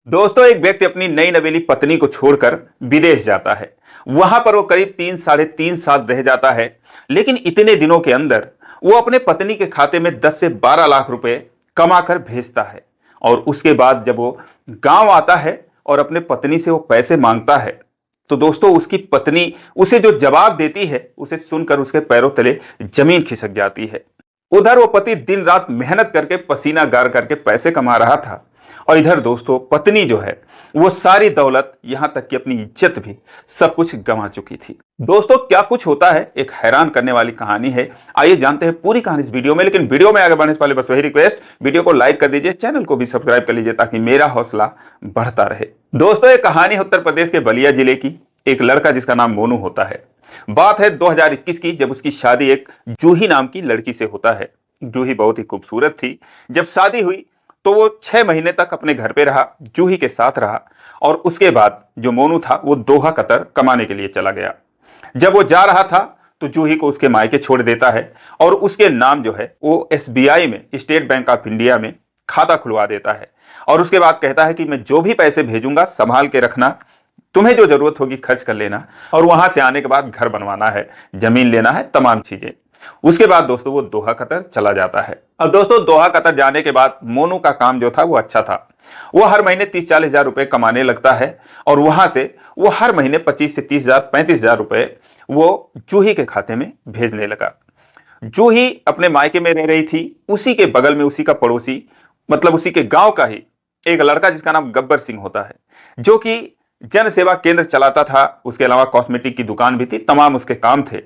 दोस्तों, एक व्यक्ति अपनी नई नवेली पत्नी को छोड़कर विदेश जाता है। वहां पर वो करीब 3 साढ़े 3 साल रह जाता है। लेकिन इतने दिनों के अंदर वो अपने पत्नी के खाते में 10 से 12 लाख रुपए कमाकर भेजता है। और उसके बाद जब वो गांव आता है और अपने पत्नी से वो पैसे मांगता है, तो दोस्तों उसकी पत्नी उसे जो जवाब देती है उसे सुनकर उसके पैरों तले जमीन खिसक जाती है। उधर वो पति दिन रात मेहनत करके पसीना गार करके पैसे कमा रहा था, और इधर दोस्तों पत्नी जो है वो सारी दौलत यहां तक कि अपनी इज्जत भी सब कुछ गंवा चुकी थी। दोस्तों क्या कुछ होता है, एक हैरान करने वाली कहानी है। आइए जानते हैं पूरी कहानी इस वीडियो में। लेकिन वीडियो में आगे बढ़ने से पहले बस वही रिक्वेस्ट, वीडियो को लाइक कर दीजिए, चैनल को भी सब्सक्राइब कर लीजिए ताकि मेरा हौसला बढ़ता रहे। दोस्तों ये कहानी है उत्तर प्रदेश के बलिया जिले की। एक लड़का जिसका नाम मोनू होता है। बात है 2021 की, जब उसकी शादी एक जूही नाम की लड़की से होता है। जूही बहुत ही खूबसूरत थी। जब शादी हुई तो वो 6 महीने तक अपने घर पे रहा, जूही के साथ रहा। और उसके बाद जो मोनू था वो दोहा कतर कमाने के लिए चला गया। जब वो जा रहा था तो जूही को उसके मायके छोड़ देता है और उसके नाम जो है वो SBI में, स्टेट बैंक ऑफ इंडिया में खाता खुलवा देता है। और उसके बाद कहता है कि मैं जो भी पैसे भेजूंगा संभाल के रखना, तुम्हें जो जरूरत होगी खर्च कर लेना, और वहां से आने के बाद घर बनवाना है, जमीन लेना है, तमाम चीजें। उसके बाद दोस्तों वो दोहा कतर चला जाता है। अब दोस्तों दोहा कतर जाने के बाद मोनू का काम जो था वो अच्छा था। वो हर महीने 30-40 हजार रुपए कमाने लगता है, और वहां से वो हर महीने 25 से 30 हजार 35 हजार रुपए वो जूही के खाते में भेजने लगा। जूही अपने मायके में रह रही थी। उसी के बगल में उसी का पड़ोसी, मतलब उसी के गांव का ही एक लड़का जिसका नाम गब्बर सिंह होता है, जो कि जन सेवा केंद्र चलाता था। उसके अलावा कॉस्मेटिक की दुकान भी थी, तमाम उसके काम थे।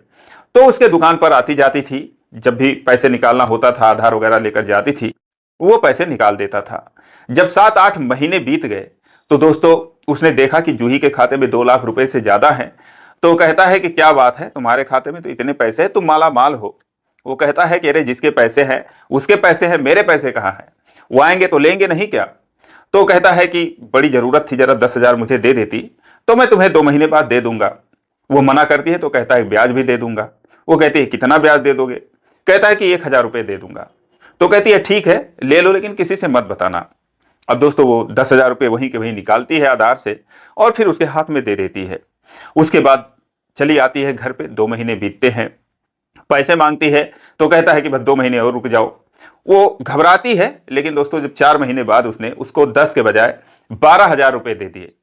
तो उसके दुकान पर आती जाती थी, जब भी पैसे निकालना होता था, आधार वगैरह लेकर जाती थी, वो पैसे निकाल देता था। जब 7-8 महीने बीत गए तो दोस्तों उसने देखा कि जूही के खाते में 2 लाख रुपए से ज्यादा हैं। तो कहता है कि क्या बात है, तुम्हारे खाते में तो इतने पैसे हैं, तुम माला माल हो। वो कहता है कि अरे जिसके पैसे हैं उसके पैसे हैं, मेरे पैसे कहाँ हैं, वो आएंगे तो लेंगे नहीं क्या। तो कहता है कि बड़ी जरूरत थी, जरा 10 हजार मुझे दे देती तो मैं तुम्हें 2 महीने बाद दे दूंगा। वो मना करती है तो कहता है ब्याज भी दे दूंगा। वो कहती है कितना ब्याज दे दोगे। कहता है कि 1,000 रुपए दे दूंगा। तो कहती है ठीक है ले लो, लेकिन किसी से मत बताना। अब दोस्तों वो 10,000 रुपए वहीं के वहीं निकालती है आधार से और फिर उसके हाथ में दे देती है। उसके बाद चली आती है घर पे। 2 महीने बीतते हैं, पैसे मांगती है तो कहता है कि बस 2 महीने और रुक जाओ। वो घबराती है, लेकिन दोस्तों जब 4 महीने बाद उसने उसको 10 के बजाय 12,000 रुपए दे दिए।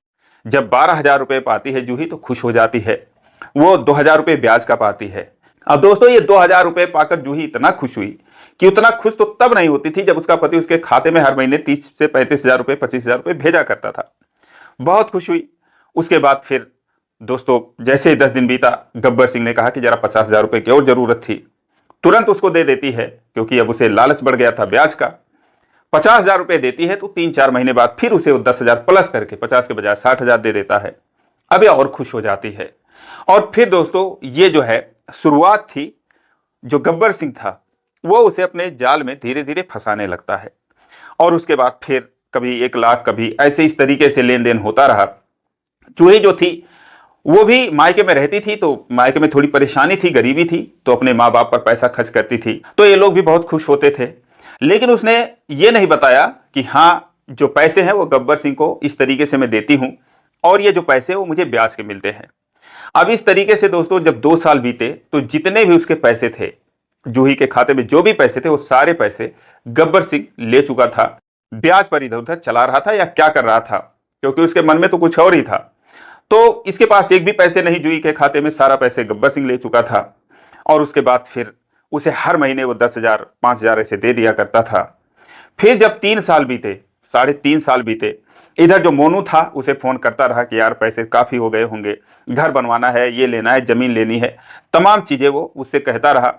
जब 12,000 रुपए पाती है जूही तो खुश हो जाती है। वो 2,000 रुपए ब्याज का पाती है। अब दोस्तों ये 2,000 रुपए पाकर जूही इतना खुश हुई कि उतना खुश तो तब नहीं होती थी जब उसका पति उसके खाते में हर महीने 30 से 35 हजार रुपए, 25 हजार रुपए भेजा करता था। बहुत खुश हुई। उसके बाद फिर दोस्तों जैसे ही 10 दिन बीता, गब्बर सिंह ने कहा कि जरा 50,000 रुपए की और जरूरत थी। तुरंत उसको दे देती है, क्योंकि अब उसे लालच बढ़ गया था ब्याज का। 50,000 रुपए देती है तो 3-4 महीने बाद फिर उसे वो 10,000 प्लस करके 50 के बजाय 60,000 दे देता है। अब ये और खुश हो जाती है। और फिर दोस्तों ये जो है शुरुआत थी। जो गब्बर सिंह था वो उसे अपने जाल में धीरे धीरे फंसाने लगता है। और उसके बाद फिर कभी 1 लाख, कभी ऐसे इस तरीके से लेन देन होता रहा। जूही जो थी वो भी मायके में रहती थी, तो मायके में थोड़ी परेशानी थी, गरीबी थी, तो अपने माँ बाप पर पैसा खर्च करती थी। तो ये लोग भी बहुत खुश होते थे। लेकिन उसने ये नहीं बताया कि हाँ जो पैसे हैं वो गब्बर सिंह को इस तरीके से मैं देती हूं, और ये जो पैसे वो मुझे ब्याज के मिलते हैं। अब इस तरीके से दोस्तों जब 2 साल बीते तो जितने भी उसके पैसे थे, जूही के खाते में जो भी पैसे थे, वो सारे पैसे गब्बर सिंह ले चुका था। ब्याज पर इधर उधर चला रहा था या क्या कर रहा था, क्योंकि उसके मन में तो कुछ और ही था। तो इसके पास एक भी पैसे नहीं जूही के खाते में, सारा पैसे गब्बर सिंह ले चुका था। और उसके बाद फिर उसे हर महीने वो 10,000, 5,000 ऐसे दे दिया करता था। फिर जब 3 साल बीते, 3.5 साल बीते, इधर जो मोनू था उसे फोन करता रहा कि यार पैसे काफी हो गए होंगे, घर बनवाना है, ये लेना है, जमीन लेनी है, तमाम चीजें वो उससे कहता रहा।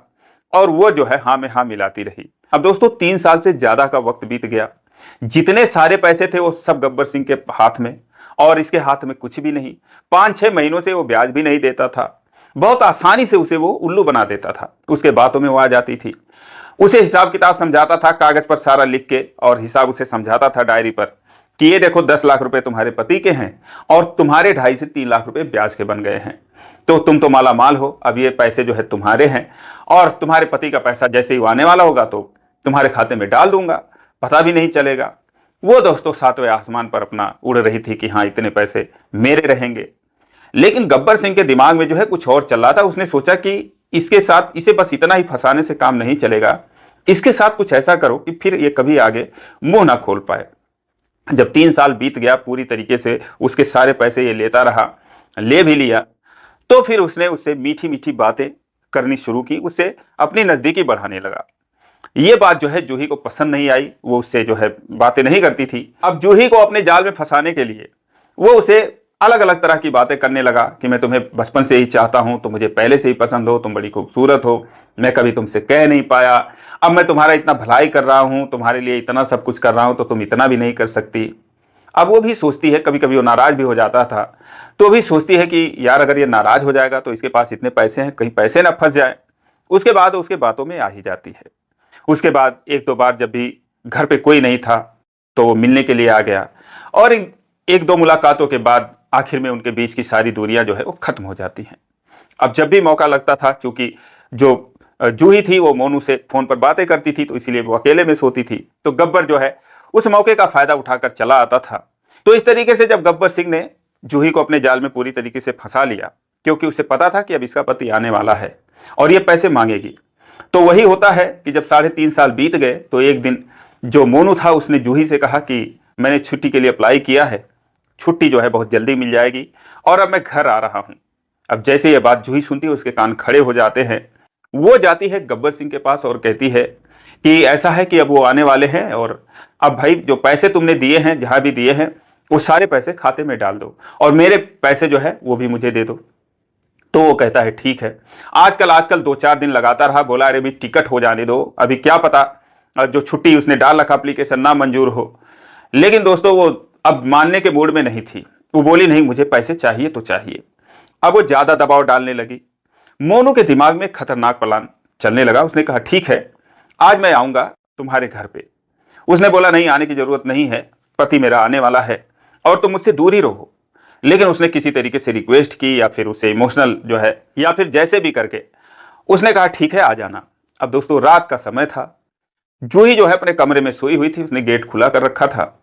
और वो जो है हाँ में हाँ मिलाती रही। अब दोस्तों 3 साल से ज्यादा का वक्त बीत गया। जितने सारे पैसे थे वो सब गब्बर सिंह के हाथ में, और इसके हाथ में कुछ भी नहीं। 5-6 महीनों से वो ब्याज भी नहीं देता था। बहुत आसानी से उसे वो उल्लू बना देता था। उसके बातों में वो आ जाती थी। उसे हिसाब किताब समझाता था कागज पर सारा लिख के, और हिसाब उसे समझाता था डायरी पर कि ये देखो 10 लाख रुपए तुम्हारे पति के हैं और तुम्हारे 2.5 से 3 लाख रुपए ब्याज के बन गए हैं। तो तुम तो माला माल हो, अब ये पैसे जो है तुम्हारे हैं, और तुम्हारे पति का पैसा जैसे ही आने वाला होगा तो तुम्हारे खाते में डाल दूंगा, पता भी नहीं चलेगा। वो दोस्तों सातवें आसमान पर अपना उड़ रही थी कि हाँ इतने पैसे मेरे रहेंगे। लेकिन गब्बर सिंह के दिमाग में जो है कुछ और चल रहा था। उसने सोचा कि इसके साथ इसे बस इतना ही फंसाने से काम नहीं चलेगा, इसके साथ कुछ ऐसा करो कि फिर ये कभी आगे मुंह ना खोल पाए। जब 3 साल बीत गया, पूरी तरीके से उसके सारे पैसे ये लेता रहा, ले भी लिया, तो फिर उसने उससे मीठी मीठी बातें करनी शुरू की, उससे अपनी नजदीकी बढ़ाने लगा। ये बात जो है जूही को पसंद नहीं आई, वो उससे जो है बातें नहीं करती थी। अब जूही को अपने जाल में फंसाने के लिए वो उसे अलग अलग तरह की बातें करने लगा कि मैं तुम्हें बचपन से ही चाहता हूं, तुम मुझे पहले से ही पसंद हो, तुम बड़ी खूबसूरत हो, मैं कभी तुमसे कह नहीं पाया, अब मैं तुम्हारा इतना भलाई कर रहा हूं, तुम्हारे लिए इतना सब कुछ कर रहा हूं, तो तुम इतना भी नहीं कर सकती। अब वो भी सोचती है, कभी कभी वो नाराज भी हो जाता था, तो भी सोचती है कि यार अगर ये नाराज हो जाएगा तो इसके पास इतने पैसे हैं, कहीं पैसे ना फंस जाए। उसके बाद उसके बातों में आ ही जाती है। उसके बाद एक दो बार जब भी घर पे कोई नहीं था तो वो मिलने के लिए आ गया, और एक दो मुलाकातों के बाद आखिर में उनके बीच की सारी दूरियां जो है वो खत्म हो जाती हैं। अब जब भी मौका लगता था, चूंकि जो जूही थी वो मोनू से फोन पर बातें करती थी, तो इसीलिए वो अकेले में सोती थी, तो गब्बर जो है उस मौके का फायदा उठाकर चला आता था। तो इस तरीके से जब गब्बर सिंह ने जूही को अपने जाल में पूरी तरीके से फंसा लिया, क्योंकि उसे पता था कि अब इसका पति आने वाला है और ये पैसे मांगेगी, तो वही होता है कि जब 3.5 साल बीत गए तो एक दिन जो मोनू था उसने जूही से कहा कि मैंने छुट्टी के लिए अप्लाई किया है, छुट्टी जो है बहुत जल्दी मिल जाएगी और अब मैं घर आ रहा हूं। अब जैसे ये बात जूही सुनती है उसके कान खड़े हो जाते हैं। वो जाती है गब्बर सिंह के पास और कहती है कि ऐसा है कि अब वो आने वाले हैं, और अब भाई जो पैसे तुमने दिए हैं, जहां भी दिए हैं, वो सारे पैसे खाते में डाल दो और मेरे पैसे जो है वो भी मुझे दे दो। तो वो कहता है ठीक है। आजकल आजकल 2-4 दिन लगाता रहा, बोला अरे भी टिकट हो जाने दो, अभी क्या पता जो छुट्टी उसने डाल रखा एप्लीकेशन ना मंजूर हो। लेकिन दोस्तों वो अब मानने के मूड में नहीं थी। वो बोली नहीं, मुझे पैसे चाहिए तो चाहिए। अब वो ज्यादा दबाव डालने लगी। मोनू के दिमाग में खतरनाक प्लान चलने लगा। उसने कहा ठीक है, आज मैं आऊंगा तुम्हारे घर पे। उसने बोला नहीं, आने की जरूरत नहीं है, पति मेरा आने वाला है और तुम मुझसे दूर ही रहो। लेकिन उसने किसी तरीके से रिक्वेस्ट की, या फिर उसे इमोशनल जो है, या फिर जैसे भी करके उसने कहा ठीक है आ जाना। अब दोस्तों रात का समय था, जूही जो है अपने कमरे में सोई हुई थी, उसने गेट खुला कर रखा था,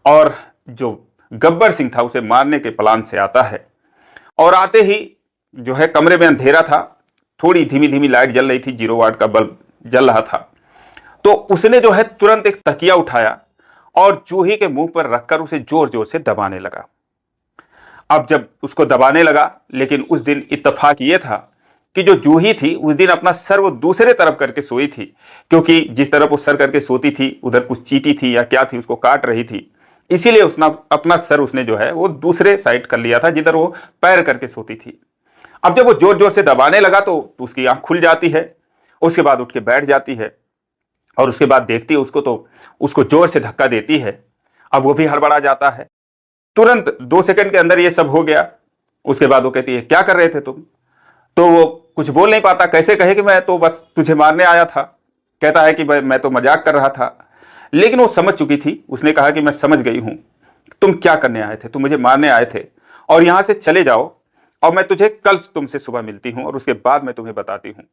और जो गब्बर सिंह था उसे मारने के प्लान से आता है। और आते ही जो है कमरे में अंधेरा था, थोड़ी धीमी धीमी लाइट जल रही थी, 0 वाट का बल्ब जल रहा था। तो उसने जो है तुरंत एक तकिया उठाया और जूही के मुंह पर रखकर उसे जोर जोर से दबाने लगा। अब जब उसको दबाने लगा, लेकिन उस दिन इत्तेफाक ये था कि जो जूही थी उस दिन अपना सर वो दूसरे तरफ करके सोई थी, क्योंकि जिस तरफ वो सर करके सोती थी उधर कुछ चींटी थी या क्या थी उसको काट रही थी, इसीलिए उसने अपना सर उसने जो है वो दूसरे साइड कर लिया था जिधर वो पैर करके सोती थी। अब जब वो जोर जोर से दबाने लगा तो उसकी आंख खुल जाती है, उसके बाद उठ के बैठ जाती है, और उसके बाद देखती है उसको तो उसको जोर से धक्का देती है। अब वो भी हड़बड़ा जाता है। तुरंत 2 सेकंड के अंदर ये सब हो गया। उसके बाद वो कहती है क्या कर रहे थे तुम? तो वो कुछ बोल नहीं पाता, कैसे कहे कि मैं तो बस तुझे मारने आया था। कहता है कि मैं तो मजाक कर रहा था। लेकिन वो समझ चुकी थी। उसने कहा कि मैं समझ गई हूं तुम क्या करने आए थे, तुम मुझे मारने आए थे, और यहां से चले जाओ, और मैं तुझे कल तुमसे सुबह मिलती हूं और उसके बाद मैं तुम्हें बताती हूं।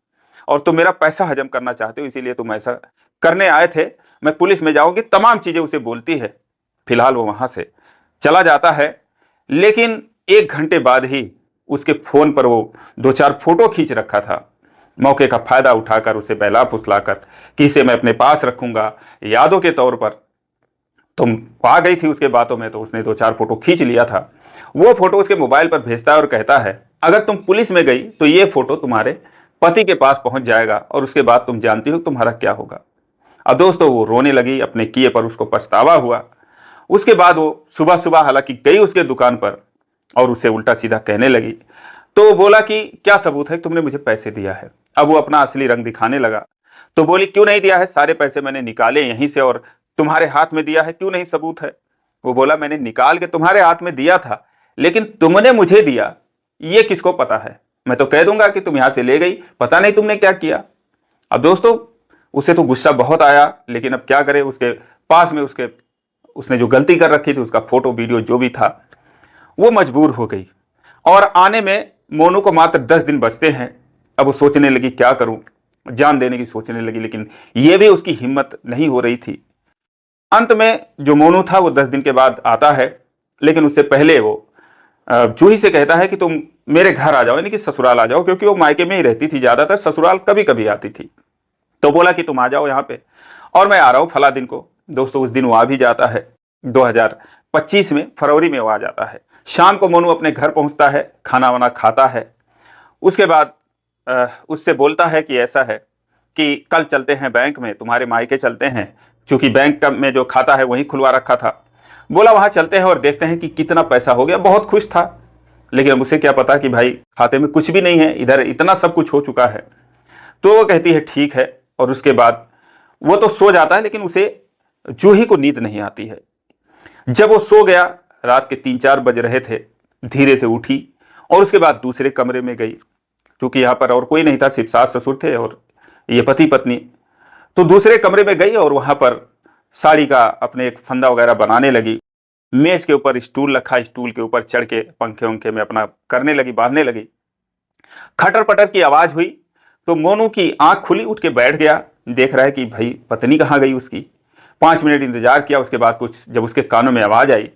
और तुम मेरा पैसा हजम करना चाहते हो, इसीलिए तुम ऐसा करने आए थे, मैं पुलिस में जाऊंगी, तमाम चीजें उसे बोलती है। फिलहाल वो वहां से चला जाता है। लेकिन 1 घंटे बाद ही उसके फोन पर वो 2-4 फोटो खींच रखा था। मौके का फायदा उठाकर उसे बहला फुसलाकर कि इसे मैं अपने पास रखूंगा यादों के तौर पर, तुम आ गई थी उसके बातों में, तो उसने 2-4 फोटो खींच लिया था। वो फोटो उसके मोबाइल पर भेजता है और कहता है अगर तुम पुलिस में गई तो ये फोटो तुम्हारे पति के पास पहुंच जाएगा और उसके बाद तुम जानती हो तुम्हारा क्या होगा। अब दोस्तों वो रोने लगी, अपने किए पर उसको पछतावा हुआ। उसके बाद वो सुबह सुबह हालांकि गई उसके दुकान पर और उसे उल्टा सीधा कहने लगी। तो वो बोला कि क्या सबूत है तुमने मुझे पैसे दिया है? अब वो अपना असली रंग दिखाने लगा। तो बोली क्यों नहीं दिया है, सारे पैसे मैंने निकाले यहीं से और तुम्हारे हाथ में दिया है, क्यों नहीं सबूत है? वो बोला मैंने निकाल के तुम्हारे हाथ में दिया था, लेकिन तुमने मुझे दिया ये किसको पता है? मैं तो कह दूंगा कि तुम यहां से ले गई, पता नहीं तुमने क्या किया। अब दोस्तों उसे तो गुस्सा बहुत आया, लेकिन अब क्या करे, उसके पास में उसने जो गलती कर रखी थी उसका फोटो वीडियो जो भी था, वो मजबूर हो गई। और आने में मोनू को मात्र 10 दिन बचते हैं। अब वो सोचने लगी क्या करूं, जान देने की सोचने लगी, लेकिन ये भी उसकी हिम्मत नहीं हो रही थी। अंत में जो मोनू था वो 10 दिन के बाद आता है, लेकिन उससे पहले वो जूही से कहता है कि तुम मेरे घर आ जाओ, यानी कि ससुराल आ जाओ, क्योंकि वो मायके में ही रहती थी, ज्यादातर ससुराल कभी कभी आती थी। तो बोला कि तुम आ जाओ यहाँ पे और मैं आ रहा हूँ फला दिन को। दोस्तों उस दिन वो आ भी जाता है, 2025 में फरवरी में वो आ जाता है। शाम को मोनू अपने घर पहुंचता है, खाना वाना खाता है। उसके बाद उससे बोलता है कि ऐसा है कि कल चलते हैं बैंक में, तुम्हारे मायके चलते हैं, क्योंकि बैंक में जो खाता है वही खुलवा रखा था। बोला वहां चलते हैं और देखते हैं कि कितना पैसा हो गया। बहुत खुश था, लेकिन अब उसे क्या पता कि भाई खाते में कुछ भी नहीं है, इधर इतना सब कुछ हो चुका है। तो वो कहती है ठीक है, और उसके बाद वो तो सो जाता है, लेकिन उसे जूही को नींद नहीं आती है। जब वो सो गया, रात के 3-4 बज रहे थे, धीरे से उठी और उसके बाद दूसरे कमरे में गई, क्योंकि यहाँ पर और कोई नहीं था, सिर्फ सास ससुर थे और ये पति पत्नी। तो दूसरे कमरे में गई और वहां पर साड़ी का अपने एक फंदा वगैरह बनाने लगी। मेज के ऊपर स्टूल रखा, स्टूल के ऊपर चढ़ के पंखे उंखे में अपना करने लगी, बांधने लगी। खटर पटर की आवाज हुई तो मोनू की आंख खुली, उठ के बैठ गया। देख रहा है कि भाई पत्नी कहाँ गई उसकी। 5 मिनट इंतजार किया, उसके बाद कुछ जब उसके कानों में आवाज आई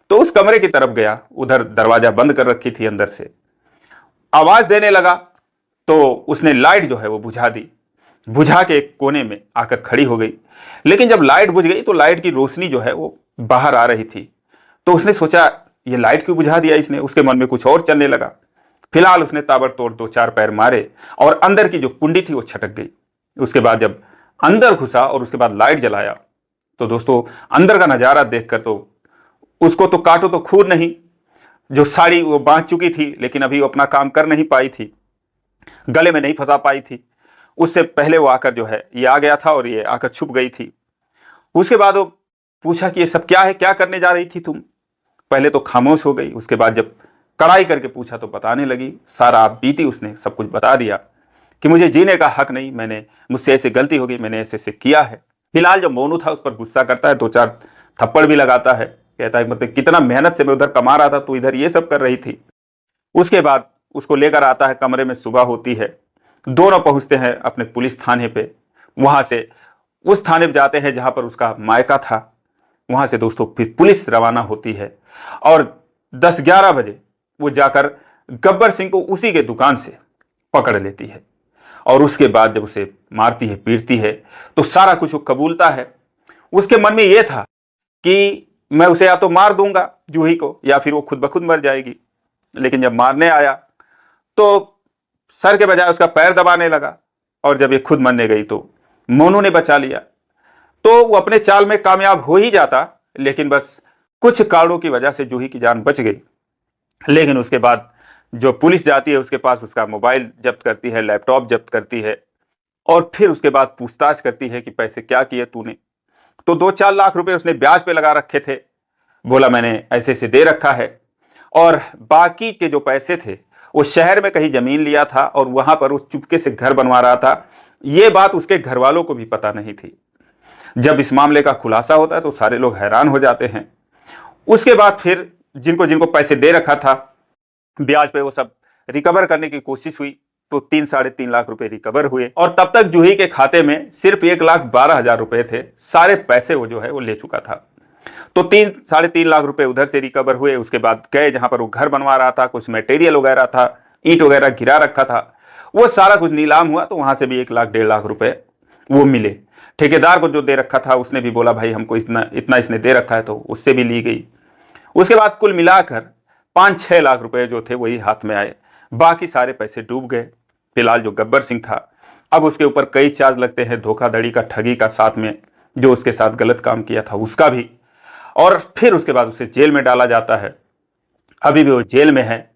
तो उस कमरे की तरफ गया। उधर दरवाजा बंद कर रखी थी, अंदर से आवाज देने लगा तो उसने लाइट जो है वो बुझा दी, बुझा के एक कोने में आकर खड़ी हो गई। लेकिन जब लाइट बुझ गई तो लाइट की रोशनी जो है वो बाहर आ रही थी। तो उसने सोचा ये लाइट क्यों बुझा दिया इसने, उसके मन में कुछ और चलने लगा। फिलहाल उसने ताबड़तोड़ 2-4 पैर मारे और अंदर की जो कुंडी थी वो छटक गई। उसके बाद जब अंदर घुसा और उसके बाद लाइट जलाया तो दोस्तों अंदर का नजारा देखकर तो उसको तो काटो तो खून नहीं। जो साड़ी वो बांध चुकी थी, लेकिन अभी वो अपना काम कर नहीं पाई थी, गले में नहीं फंसा पाई थी। उससे पहले वो आकर जो है ये आ गया था और ये आकर छुप गई थी। उसके बाद वो पूछा कि ये सब क्या है, क्या करने जा रही थी तुम। पहले तो खामोश हो गई, उसके बाद जब कड़ाई करके पूछा तो बताने लगी। सारा बीती उसने सब कुछ बता दिया कि मुझे जीने का हक नहीं, मुझसे ऐसे गलती हो गई, मैंने ऐसे ऐसे किया है। फिलहाल जो मोनू था उस पर गुस्सा करता है, 2-4 थप्पड़ भी लगाता है। कहता है मतलब कितना मेहनत से मैं उधर कमा रहा था, तू इधर ये सब कर रही थी। उसके बाद उसको लेकर आता है कमरे में। सुबह होती है, दोनों पहुंचते हैं अपने पुलिस थाने पे। वहां से उस थाने पे जाते हैं जहां पर उसका मायका था। वहां से दोस्तों फिर पुलिस रवाना होती है और 10-11 बजे वो जाकर गब्बर सिंह को उसी के दुकान से पकड़ लेती है। और उसके बाद जब उसे मारती है, पीटती है, तो सारा कुछ वो कबूलता है। उसके मन में यह था कि मैं उसे या तो मार दूंगा जूही को, या फिर वो खुद ब खुद मर जाएगी। लेकिन जब मारने आया तो सर के बजाय उसका पैर दबाने लगा, और जब ये खुद मरने गई तो मोनू ने बचा लिया। तो वो अपने चाल में कामयाब हो ही जाता, लेकिन बस कुछ कारणों की वजह से जूही की जान बच गई। लेकिन उसके बाद जो पुलिस जाती है उसके पास, उसका मोबाइल जब्त करती है, लैपटॉप जब्त करती है, और फिर उसके बाद पूछताछ करती है कि पैसे क्या किए तूने। तो 2-4 लाख रुपए उसने ब्याज पे लगा रखे थे। बोला मैंने ऐसे से दे रखा है, और बाकी के जो पैसे थे वो शहर में कहीं जमीन लिया था और वहां पर वो चुपके से घर बनवा रहा था। ये बात उसके घर वालों को भी पता नहीं थी। जब इस मामले का खुलासा होता है तो सारे लोग हैरान हो जाते हैं। उसके बाद फिर जिनको जिनको पैसे दे रखा था ब्याज पे, वो सब रिकवर करने की कोशिश हुई, तो 3-3.5 लाख रुपए रिकवर हुए। और तब तक जूही के खाते में सिर्फ 1,12,000 रुपए थे। सारे पैसे वो जो है वो ले चुका था। तो 3-3.5 लाख रुपए उधर से रिकवर हुए। उसके बाद गए जहां पर वो घर बनवा रहा था, कुछ मटेरियल वगैरह था, ईंट वगैरह गिरा रखा था, वो सारा कुछ नीलाम हुआ, तो वहां से भी 1-1.5 लाख रुपए वो मिले। ठेकेदार को जो दे रखा था उसने भी बोला भाई हमको इतना इतना इसने दे रखा है, तो उससे भी ली गई। उसके बाद कुल मिलाकर 5-6 लाख रुपए जो थे वही हाथ में आए, बाकी सारे पैसे डूब गए। फिलहाल जो गब्बर सिंह था, अब उसके ऊपर कई चार्ज लगते हैं, धोखाधड़ी का, ठगी का, साथ में जो उसके साथ गलत काम किया था उसका भी। और फिर उसके बाद उसे जेल में डाला जाता है। अभी भी वो जेल में है।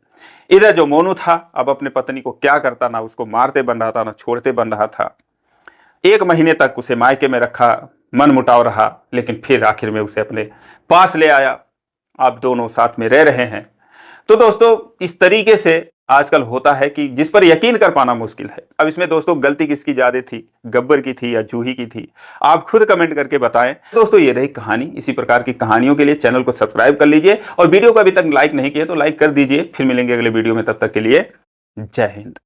इधर जो मोनू था अब अपने पत्नी को क्या करता, ना उसको मारते बन रहा था ना छोड़ते बन रहा था। 1 महीने तक उसे मायके में रखा, मन मुटाव रहा, लेकिन फिर आखिर में उसे अपने पास ले आया। आप दोनों साथ में रह रहे हैं। तो दोस्तों इस तरीके से आजकल होता है कि जिस पर यकीन कर पाना मुश्किल है। अब इसमें दोस्तों गलती किसकी ज्यादा थी, गब्बर की थी या जूही की थी, आप खुद कमेंट करके बताएं। दोस्तों ये रही कहानी। इसी प्रकार की कहानियों के लिए चैनल को सब्सक्राइब कर लीजिए, और वीडियो को अभी तक लाइक नहीं किया तो लाइक कर दीजिए। फिर मिलेंगे अगले वीडियो में, तब तक के लिए जय हिंद।